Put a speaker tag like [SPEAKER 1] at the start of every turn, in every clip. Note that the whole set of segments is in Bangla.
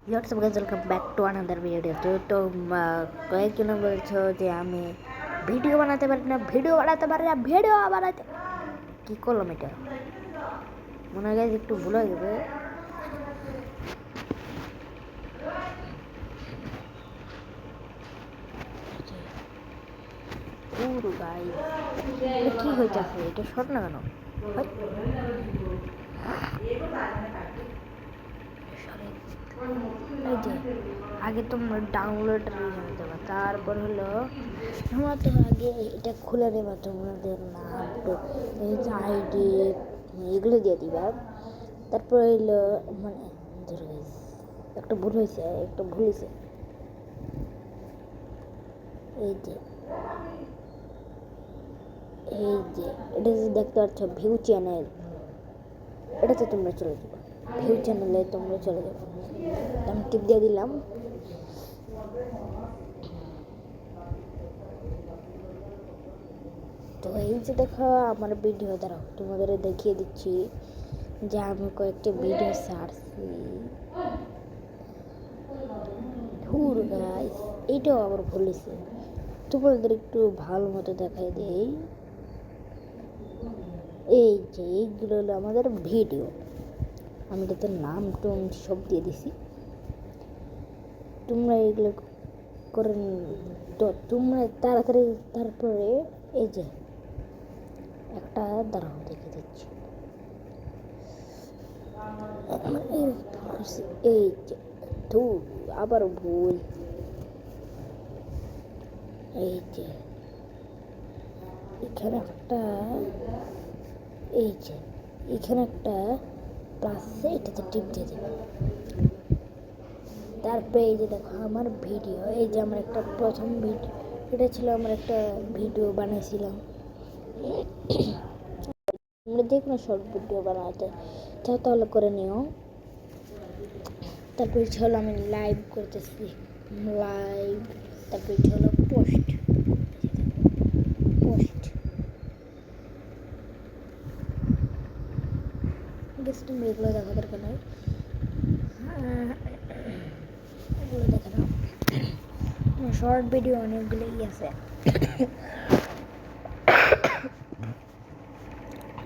[SPEAKER 1] What's up guys, welcome back to another video. তো কয়েকজন বলছো যে আমি ভিডিও বানাতে পারি কি করলাম এটা মনে হয় একটু ভুল হয়ে গেছে। কি হইতেছে এটা শর্ট না কেন? এই যে আগে তোমরা ডাউনলোড জানতে দেবা, তারপর হলো তোমরা তো আগে এটা খুলে দেবা, তোমাদের নাম এই যে আইডি এগুলো দিয়ে দিবা। তারপর হইলো মানে একটা ভুল হয়েছে এই যে এটা যে দেখতে পাচ্ছ ভিউ চ্যানেল, এটাতে তোমরা চলে যাবে। ভিউ চ্যানেলে তোমরা চলে যাবে, আমি টিপ দিয়ে দিলাম। তো এই যে দেখো আমার ভিডিও, দাঁড়াও তোমাদের দেখিয়ে দিচ্ছি যে আমি কয়েকটি ভিডিও ছাড়ছি। ধুর গাইস, এইটাও আবার ভুলেছে। তোমাদের একটু ভালো মতো দেখাই দেই। এই যে এইগুলো হলো আমাদের ভিডিও, আমি এটাতে নাম টোন সব দিয়ে দিছি। তোমরা এগুলো করে তো তোমরা তাড়াতাড়ি। তারপরে এই যে একটা দাঁড়াও দেখে দিচ্ছি, এই যে আবার ভুল। এই যে এখানে একটা, এই যে এখানে একটা প্লাস, এটাতে টিপ দিয়ে দেবে। তারপরে এই যে দেখো আমার ভিডিও, এই যে আমার একটা প্রথম ভিডিও, এটা ছিল আমার একটা ভিডিও বানিয়েছিলাম। তোমরা যে কোনো শর্ট ভিডিও বানাতে চাও তাহলে করে নিও। তারপরে হলো আমি লাইভ করতেছি, তারপরে হলো পোস্ট গেছে। তুমি এগুলো দেখা দরকার নয়, এগুলো দেখে নাও। শর্ট ভিডিও অনেকগুলোই আছে,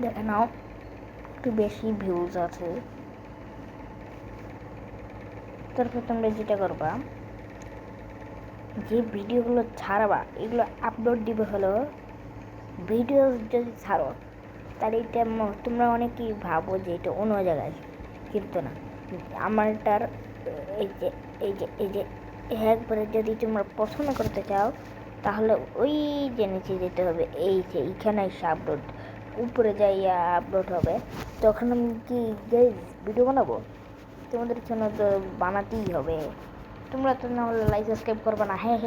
[SPEAKER 1] দেখে নাও, একটু বেশি ভিউজ আছে। তারপর তোমরা যেটা করবা, যে ভিডিওগুলো ছাড়বা এগুলো আপলোড দিবে হলো। ভিডিও যদি ছাড়ো তাহলে এটা তোমরা অনেকেই ভাবো যে এটা অন্য জায়গায়, কিন্তু না। আমারটার এই যে একবারে যদি তোমরা পছন্দ করতে চাও তাহলে ওই যে নিচে যেতে হবে, এই যে এইখানে এসে আপলোড, উপরে যাইয়া আপলোড হবে। তখন আমি কি ভিডিও বানাবো, তোমাদের জন্য তো বানাতেই হবে। তোমরা তো না হলে লাইক সাবস্ক্রাইব করবে না। হ্যাঁ,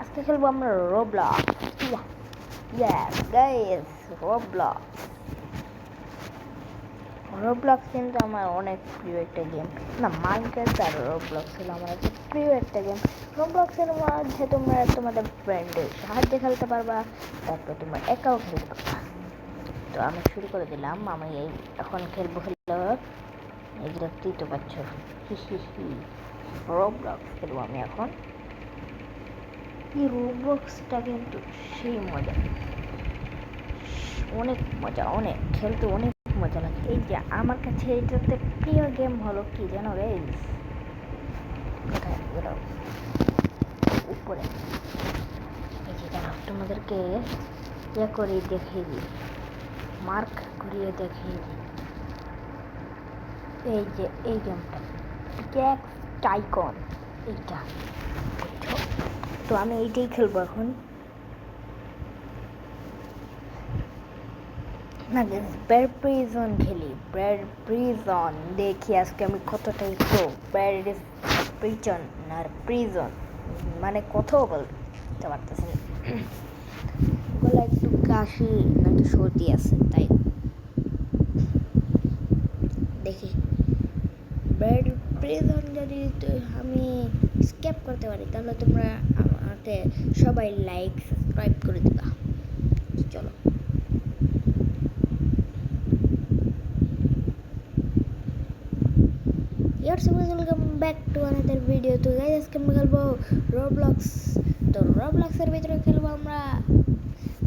[SPEAKER 1] আজকে খেলবো আমরা রোবলক্স। ইয়েস গাইস, রোবলক্স কিন্তু আমার অনেক প্রিয় একটা গেম। না, মাইনক্রাফট আর রোবলক্স হলো আমার একটা প্রিয় একটা গেম। রোবলক্সের মাঝে তোমরা তোমাদের ফ্রেন্ডের সাহায্যে খেলতে পারবা, তারপর তোমরা একাও খেলতে পারবা। তো আমি শুরু করে দিলাম। আমি এখন খেলবো হলো, এগুলো তুই তো পাচ্ছ, রোবলক্স খেলবো আমি এখন। এই রোবলক্সটা কিন্তু সেই মজা, অনেক মজা, অনেক খেলতে অনেক মজা লাগে। এই যে আমার কাছে এটাতে প্রিয় গেম হলো কি জানো গাইস, কোথায় উপরে, এই যে দাঁড়াও তোমাদেরকে ইয়ে করে দেখিয়ে দিই, মার্ক করিয়ে দেখিয়ে দিই। এই যে এই গেমটা পিক্যাক্স টাইকন, এইটা বুঝছো? তো আমি এইটাই খেলবো এখন। না ব্যাড প্রিজন খেলি, ব্যাড প্রিজন দেখি আজকে আমি কতটাই প্রো। ব্যাড প্রিজন আর প্রিজন মানে কোথাও বলতে পারতেছি না, গলা একটু কাশি নাকি সর্দি আছে, তাই দেখি ব্যাড প্রিজন যদি আমি স্কিপ করতে পারি তাহলে তোমরা আমাকে সবাই লাইক সাবস্ক্রাইব করে দিবা। চলো ইয়ার guys welcome back to another video. তো গাইস আজকে আমরা খেলবো রবলক্স। তো রবলক্সের ভিতরে খেলবো আমরা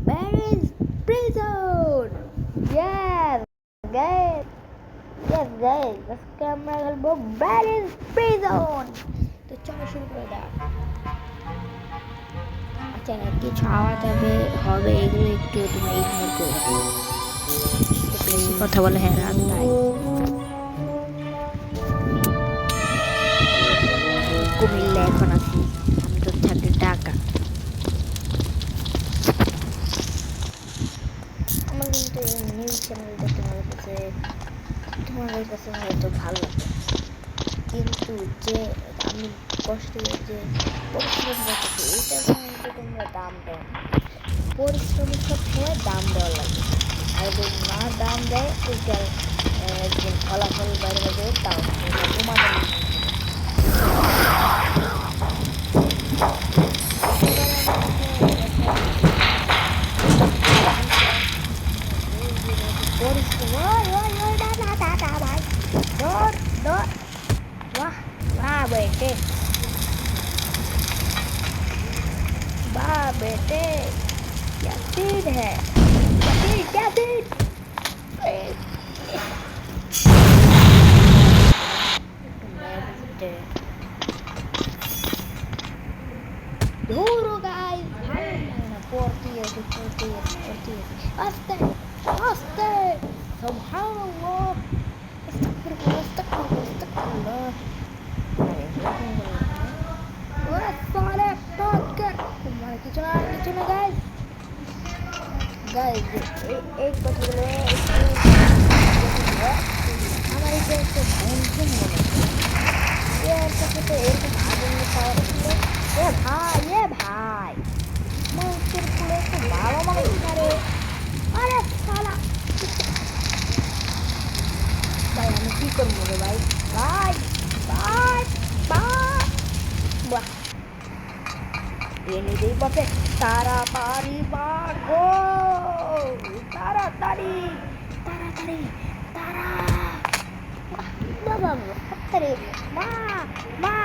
[SPEAKER 1] প্যারিস প্রিজন। ইয়েস গাইস, আজকে আমরা খেলবো প্যারিস প্রিজন। তো চলো শুরু করে দাও। আচ্ছা কিছু আওয়াজ হবে এগুলো একটু তুমি ইগনোর করো। বেশি কথা বলে হ্যাঁ রাত তাই কুমিল্লা এখন আছি, আমি তো থাকি ঢাকা। আমার কিন্তু এই নিউজ চ্যানেলটা তোমাদের কাছে হয়তো ভালো লাগে, কিন্তু যে আমি কষ্ট যে পরিশ্রম করতেছি এইটার কিন্তু তোমরা দাম দাও না। পরিশ্রমের সব সময় দাম দেওয়া লাগে, আর যদি না দাম দেয় ওইটার একদিন ফলাফল বাইরে হবে, তাও তোমাদের बेटे वाह बेटे क्या स्पीड है, क्या स्पीड दूर गाइस पड़ती है आस्ते आस्ते सुभान अल्लाह अस्तगफिरुल्लाह एक কথা বলে আমার এটা একটা বন্ধু মনে এর সাথে তো এরকম আগুন পাওয়ার ছিল। ভাই মানুষের পুরো একটু ভালো মানুষ করে। আরে শালা ভাই আমি কি করবো রে ভাই ভাই ভাই ভাই বাহ এনে দেই বসে তাড়াতাড়ি গো তাড়াতাড়ি তাড়াতাড়ি তাড়া বাবা তাড়াতাড়ি মা মা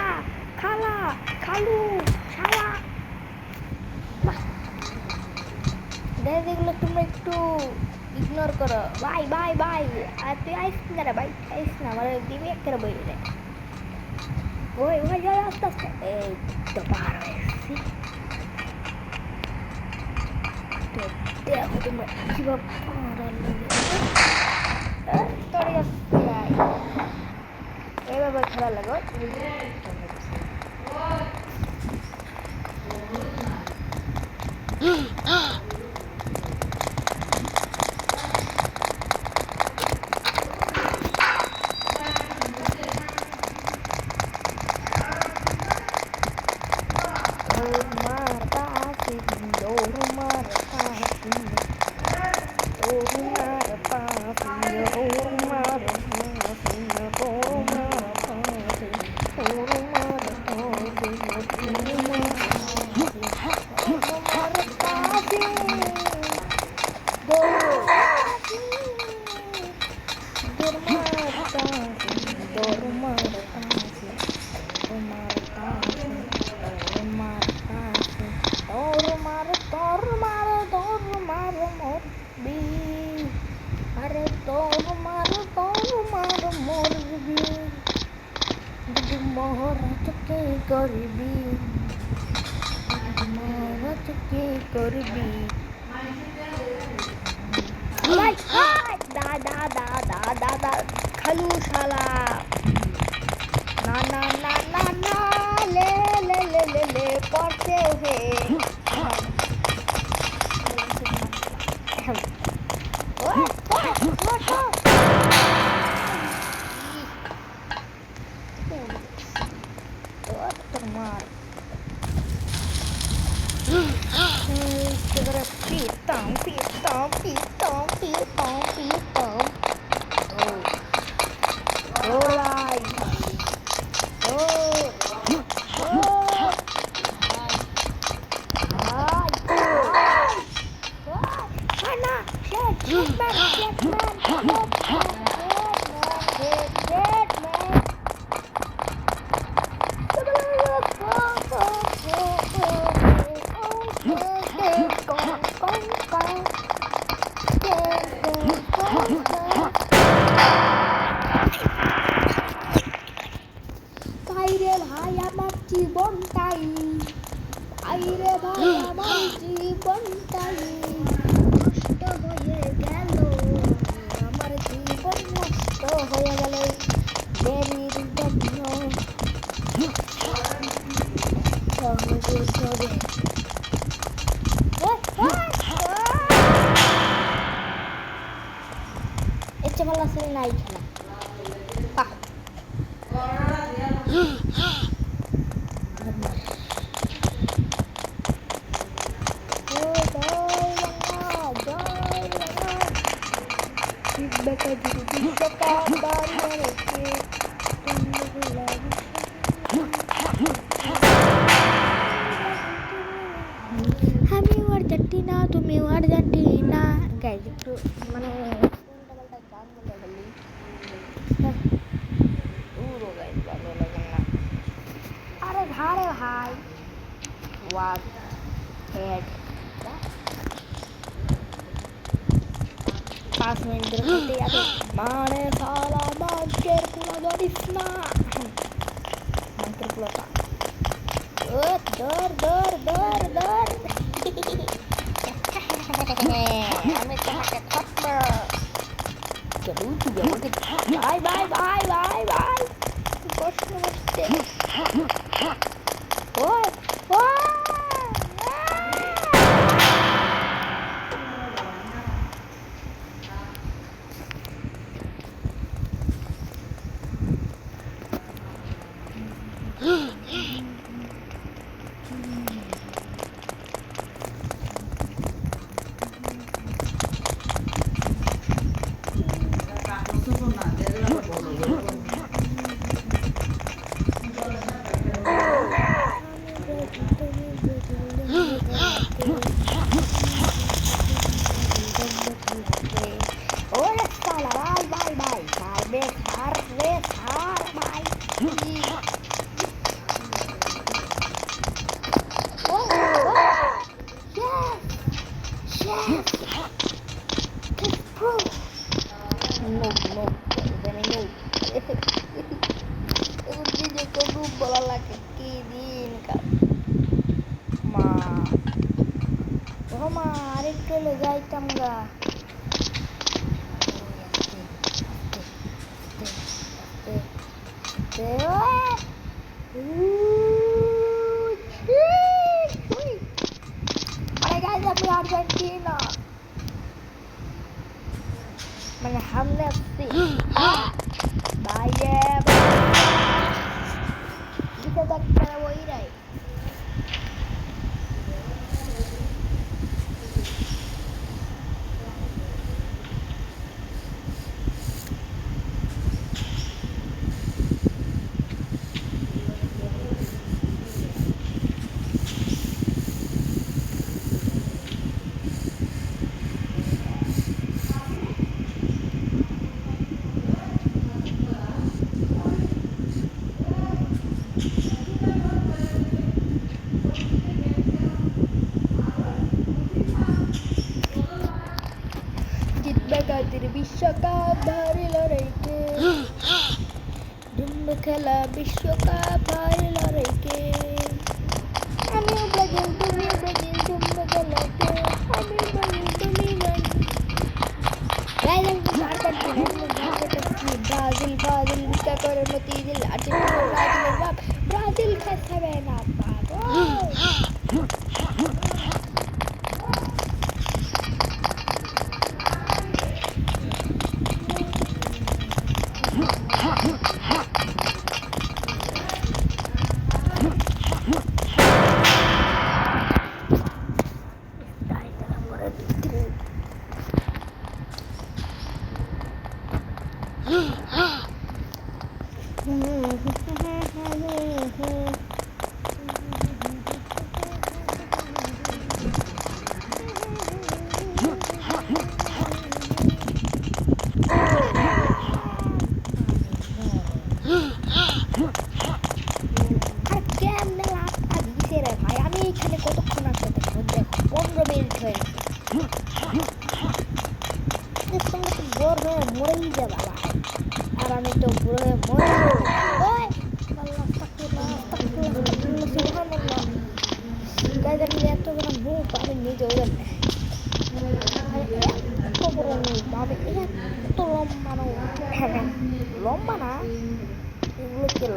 [SPEAKER 1] খালা খালু শালা দেখলে তোমরা একটু ইগনোর করো। ভাই ভাই ভাই আর তুই আইস না রে ভাই, আইস না আমার দিবি একটা বই রে ওই ওই আস্তে আস্তে এই তো পার হয়েছি। দেখো তোমরা কিভাবে এইভাবে খেলা লাগো। করবি দাদা দাদা দাদা খালু শালা না না না না না লে লে লে লে লে পড়তে হে তোমার pitão, pitão, pitão, pitão, pitão. Olai. ভাই আমার জীবনটাই, ভাই রে ভাই আমার জীবনটাই নষ্ট হয়ে গেল, আমার জীবন নষ্ট হয়ে গেল বেরির জন্য। ইচ্ছে ভালো আসলে নাই খেলা বাহ। আমিও আর্জেন্টিনা তুমিও আর্জেন্টিনা, গাইজ একটু মানে উল্টাপাল্টা গান বলে ফেলি, পুরো গাইজ ভালো লাগে না। আরে ধারে ভাই ওয়াট হেড 5 মিনিট ধরে খেলতে যাবে মানে সালা মাংকের পুরো ধরিস না, মাংকের পুরোটা দর দর দর দর আমি তোমাকে থাকবো চলো তুই আমাকে bye bye bye bye bye কষ্ট হচ্ছে ওই ওই Hola, sala, bye, bye, bye. Sarve, bye. Oh, yes, yes. It's proof. No, very no. Egun DJ ko proof bola lagi ki din ka. Ma. Oh ma, arekটু le যাইতাম গা। Argentina মানে हमने বাইরে দিতে দেখতে ওই রাই জিতবে বিশ্বকাপ ভারী লড়াইকে দুম্বে খেলা বিশ্বকাপ ভারী লড়াইকে আমিও ব্রাজিল তুমি ব্রাজিল দুম্বে খেলাকে আমি ব্রাজিল তুমি ব্রাজিল ব্রাজিল বিকা করে মতি দিল আর্জেন্টিনা ব্রাজিলের বাপ ব্রাজিল খাবে না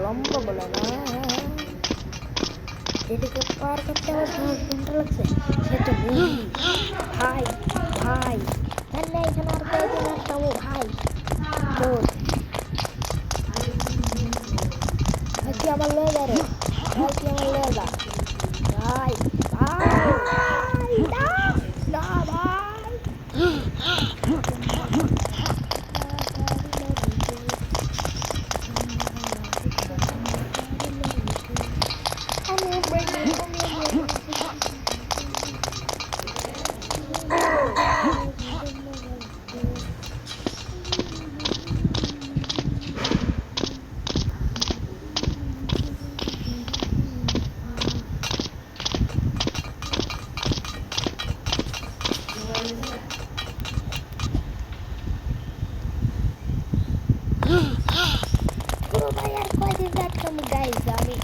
[SPEAKER 1] লম্বা বলে না, এদিকে পার করতে আমার 10 ঘন্টা লাগছে। সে তো মুভি ভাই ভাই, এখানে এখানে আর কয়েকদিন আসতামো ভাই। তোর ভাই তুই আমার লয়ে যা রে, ভাই তুই আমার লয়ে যা ভাই ভাই, না না ভাই। পুরো ভাই আর কয়দিন রাখতাম গাইজ, আমি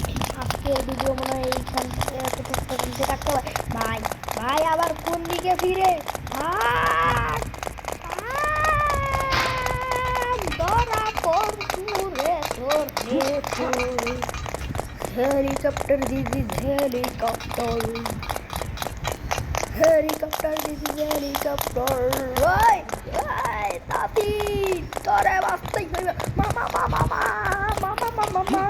[SPEAKER 1] আজকের ভিডিও মনে হয় এইখান থেকে রাখতে হবে ভাই। ভাই আবার কোন দিকে ফিরে ধরা পড়ে তোর helicopter, this is helicopter, helicopter, this is helicopter. ওই ওই তাতি তোরে বাঁচতেই হইবে। মামা মামা মামা মামা মামা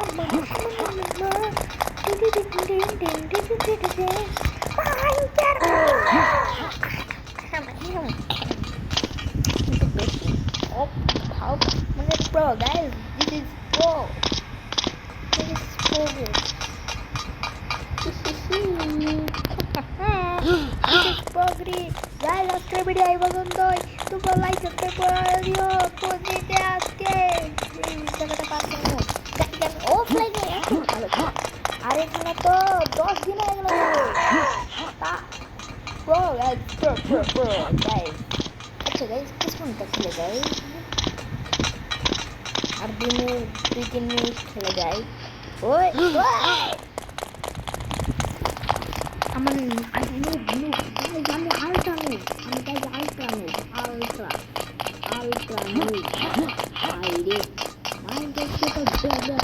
[SPEAKER 1] মানে pro guys, this is pro, this is pro good. This is progress guys, আজকের ভিডিও এই পর্যন্তই। তোমরা লাইক সাবস্ক্রাইব করে দিও প্রতিদিন। আজকে এই জায়গাটা পাচ্ছি না গাইস, অফলাইনে এত ভালো আর এখানে তো 10 দিন হয়ে গেল তা pro guys, pro guys। আচ্ছা গাইস কিছুক্ষণ খেলে যাই, আর 2-3 মিনিট খেলে যাই। ওই আমার আমি আলট্রা নিউজ, আমি তাই আলট্রা নিউজ, আলট্রা নিউজ বাইরে মাইন্ডের সেটা টেকনোলজি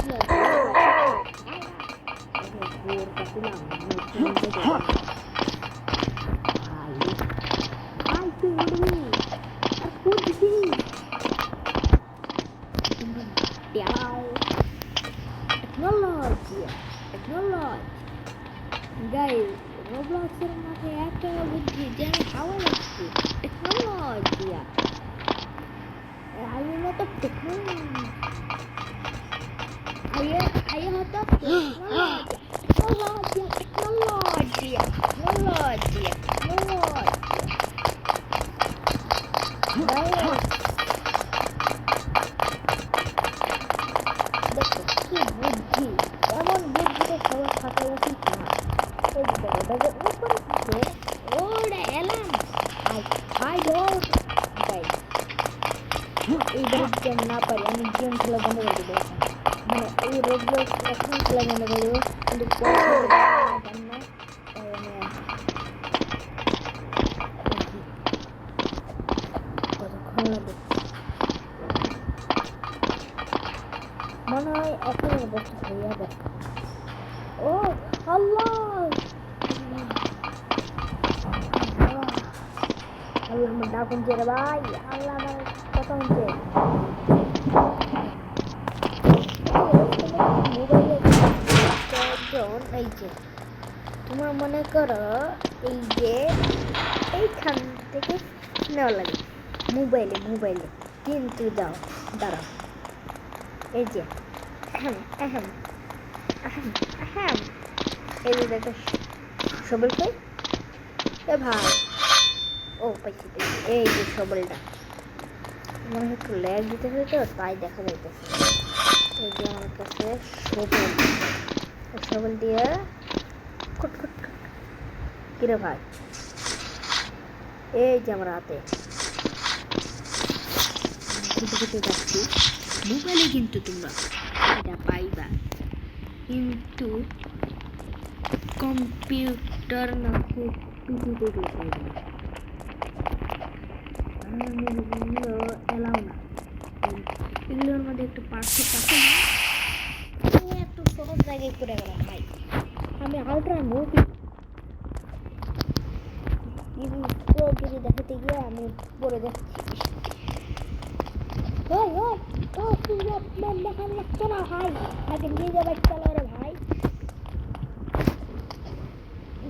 [SPEAKER 1] গাইস। রোবলক্সের মাঝে একটা বুদ্ধি যে আমি হাওয়া লাগছি, টেকনোলজি আমি মতো টেকনোলজি আইয়ে হতো টেকনোলজি টেকনোলজি টেকনোলজি দেখো কি বুদ্ধি, এমন বুদ্ধিতে সবার থাকা উচিত না। ওরে এলাম আই ডোন্ট গাইস, এইবার গেম না পারি আমি গেম খেলা বন্ধ করে দেবো। মানে এই রোবলক্স এখন খেলা বন্ধ করে দেবো, কিন্তু কতক্ষণ লাগবে মনে হয় এখন বছর হয়ে যাবে। ও আল্লাহ আমার ডাক শুনছে রে ভাই, আল্লাহ আমার কথা শুনছে। এই যে তোমার মনে করো এই যে এইখান থেকে নেওয়া লাগে মোবাইলে কিন্তু দাঁড়াও এই যে এই যে দেখো সবল কই এ ভাই, ও পাইছি এই যে সবলটা মনে হয় একটু ল্যাগ দিতে হবে তো তাই দেখা যাইতেছে। এই যে আমার কাছে সবল দিয়ে কিরে ভাই, এই যে আমার হাতে যাচ্ছি মোবাইলে, কিন্তু তোমরা এটা পাইবা, কিন্তু কম্পিউটার না পিসি দেখলে পাইবে না। এলাও না, এগুলোর মধ্যে একটু পার্থক্য আছে। জায়গায় পড়ে গেলাম ভাই। আমি আউটরান মুভি যদি দেখাতে গিয়ে আমি পড়ে যাচ্ছি। ওই ওই ও তুই দেখান লাগতো না ভাই, আগে নিয়ে যাবে চলো রে ভাই।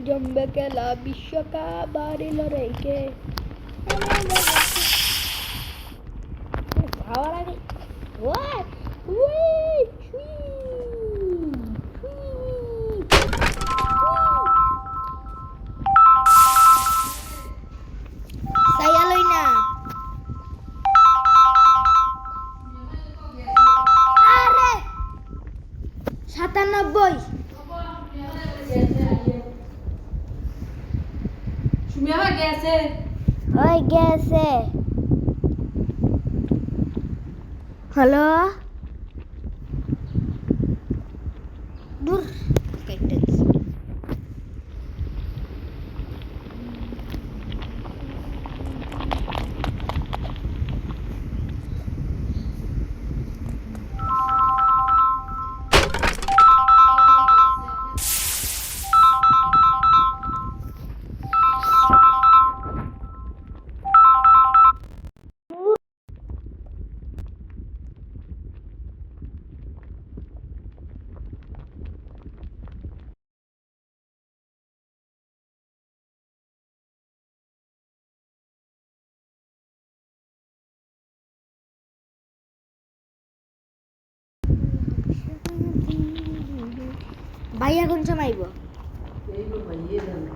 [SPEAKER 1] জমবে খেলা বিশ্বকাপ বাড়িল রেখে খাওয়ার আগে ওই উই ছুই সাইয়ালই না। আরে 97
[SPEAKER 2] সুমিয়া গেছে
[SPEAKER 1] হয়ে গেছে। হ্যালো দূর কেটে ভাইয়া কোন সময় আইব?
[SPEAKER 2] এই গো ভাইয়ে জানে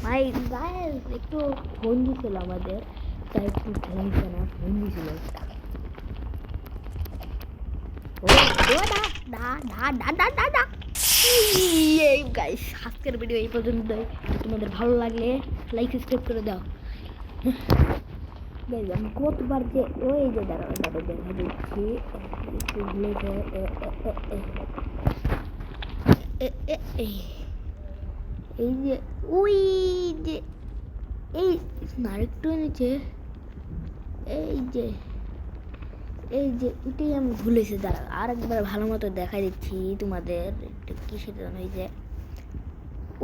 [SPEAKER 1] ভাই গাইস একটু ফোন দিছিল আমাদের, তাই একটু ফোন দিছে না, ফোন দিছিল একটা। ও দা দা দা দা দা দা দা এই গাইস আজকের ভিডিও এই পর্যন্তই। তোমাদের ভালো লাগলে লাইক সাবস্ক্রাইব করে দাও গাইস। আমি কতবার যে ওই যে দাঁড়াও দাঁড়াও দেখা দিচ্ছি একটু ভুলে এই যে ওই যে এই আরেকটু নিচে এই যে এটাই আমি ভুলেছি। দাঁড়া আরেকবার ভালো মতো দেখাই দিচ্ছি তোমাদের। এটা কিসের জন্য? এই যে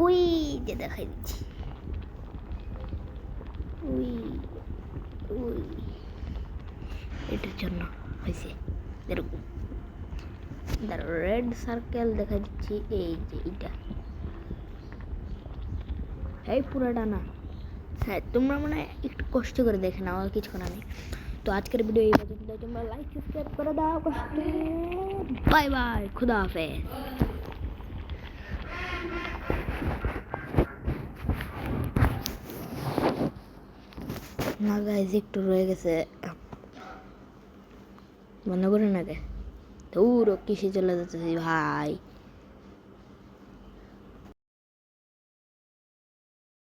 [SPEAKER 1] ওই যে দেখাই দিচ্ছি ওই ওই এটার জন্য হয়েছে এরকম। দাঁড়া রেড সার্কেল দেখা দিচ্ছি এই যে এটা, এই পুরাটা না। হ্যাঁ তোমরা মানে একটু কষ্ট করে দেখে নাও, আর কিছুক্ষণ আমি তো আজকের ভিডিও এই পর্যন্ত। তোমরা লাইক সাবস্ক্রাইব করে দাও কষ্ট। বাই বাই, খুদা হাফেজ। না গাইজ একটু রয়ে গেছে, মনে করে না গে দৌড় কিসে চলে যাচ্ছে ভাই।